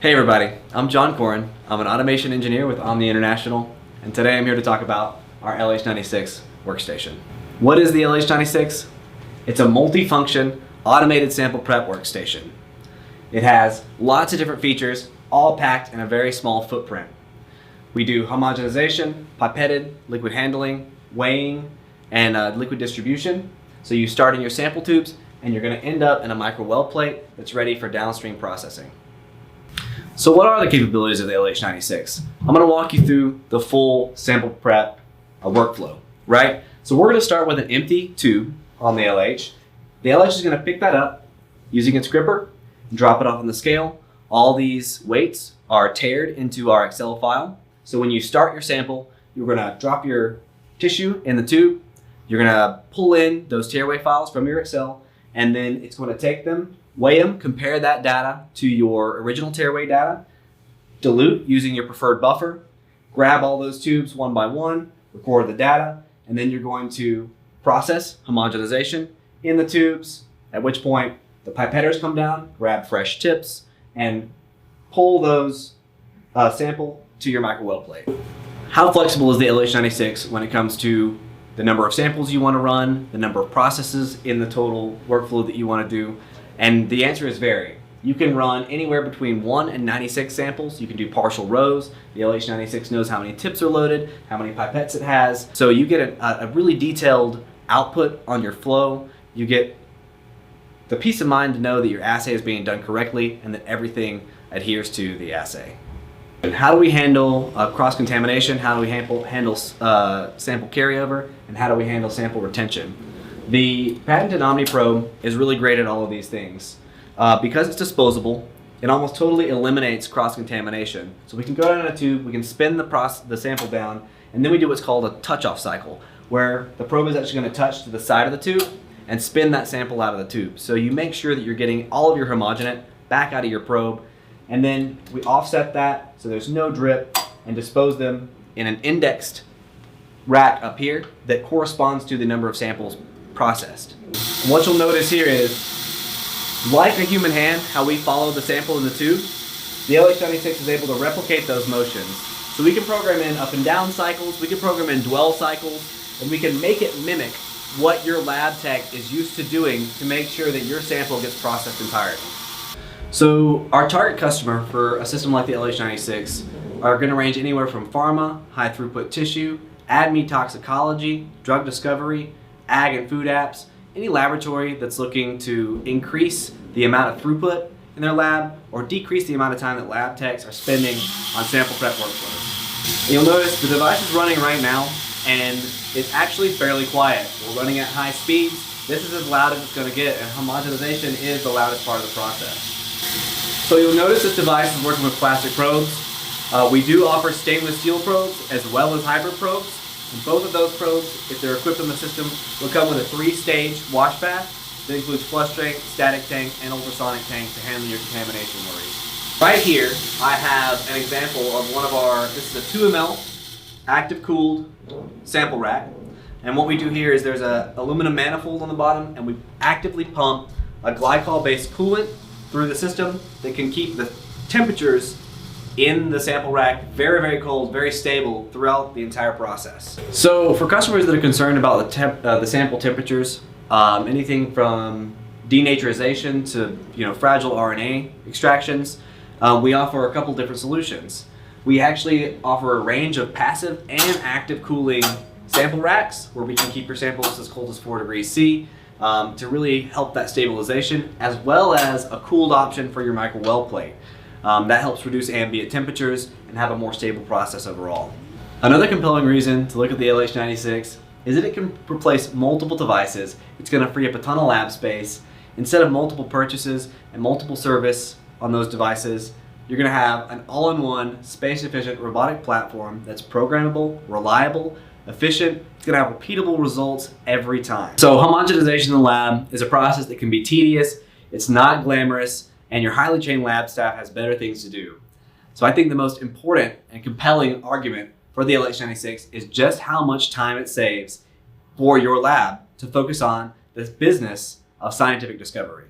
Hey everybody, I'm John Corin. I'm an automation engineer with Omni International, and today I'm here to talk about our LH96 workstation. What is the LH96? It's a multi-function automated sample prep workstation. It has lots of different features, all packed in a very small footprint. We do homogenization, pipetted, liquid handling, weighing, and liquid distribution. So you start in your sample tubes, and you're going to end up in a micro well plate that's ready for downstream processing. So what are the capabilities of the LH96? I'm going to walk you through the full sample prep workflow, right? So we're going to start with an empty tube on the LH. The LH is going to pick that up using its gripper and drop it off on the scale. All these weights are tared into our Excel file. So when you start your sample, you're going to drop your tissue in the tube. You're going to pull in those tearaway files from your Excel, and then it's going to take them, weigh them, compare that data to your original tearaway data, dilute using your preferred buffer, grab all those tubes one by one, record the data, and then you're going to process homogenization in the tubes, at which point the pipetters come down, grab fresh tips, and pull those sample to your micro well plate. How flexible is the LH96 when it comes to the number of samples you want to run, the number of processes in the total workflow that you want to do? And the answer is vary. You can run anywhere between 1 and 96 samples. You can do partial rows. The LH96 knows how many tips are loaded, how many pipettes it has. So you get a really detailed output on your flow. You get the peace of mind to know that your assay is being done correctly and that everything adheres to the assay. And how do we handle cross-contamination? How do we handle sample carryover? And how do we handle sample retention? The patented Omni probe is really great at all of these things. Because it's disposable, it almost totally eliminates cross-contamination. So we can go down in a tube, we can spin the sample down, and then we do what's called a touch-off cycle, where the probe is actually going to touch to the side of the tube and spin that sample out of the tube. So you make sure that you're getting all of your homogenate back out of your probe, and then we offset that so there's no drip and dispose them in an indexed rack up here that corresponds to the number of samples processed. And what you'll notice here is, like a human hand, how we follow the sample in the tube, the LH96 is able to replicate those motions. So we can program in up and down cycles, we can program in dwell cycles, and we can make it mimic what your lab tech is used to doing to make sure that your sample gets processed entirely. So our target customer for a system like the LH96 are going to range anywhere from pharma, high throughput tissue, ADME toxicology, drug discovery, ag and food apps, any laboratory that's looking to increase the amount of throughput in their lab or decrease the amount of time that lab techs are spending on sample prep workflows. And you'll notice the device is running right now, and it's actually fairly quiet. We're running at high speeds. This is as loud as it's going to get, and homogenization is the loudest part of the process. So you'll notice this device is working with plastic probes. We do offer stainless steel probes as well as hybrid probes. And both of those probes, if they're equipped in the system, will come with a 3-stage wash bath that includes flush tank, static tank, and ultrasonic tank to handle your contamination worries. Right here, I have an example of this is a 2 ml active cooled sample rack. And what we do here is there's an aluminum manifold on the bottom, and we actively pump a glycol-based coolant through the system that can keep the temperatures in the sample rack very, very cold, very stable throughout the entire process. So for customers that are concerned about the sample temperatures, anything from denaturization to fragile RNA extractions, we offer a couple different solutions. We actually offer a range of passive and active cooling sample racks where we can keep your samples as cold as 4 degrees C to really help that stabilization, as well as a cooled option for your micro well plate. That helps reduce ambient temperatures and have a more stable process overall. Another compelling reason to look at the LH96 is that it can replace multiple devices. It's going to free up a ton of lab space. Instead of multiple purchases and multiple service on those devices, you're going to have an all-in-one, space-efficient robotic platform that's programmable, reliable, efficient. It's going to have repeatable results every time. So homogenization in the lab is a process that can be tedious, it's not glamorous, and your highly trained lab staff has better things to do. So I think the most important and compelling argument for the LH96 is just how much time it saves for your lab to focus on this business of scientific discovery.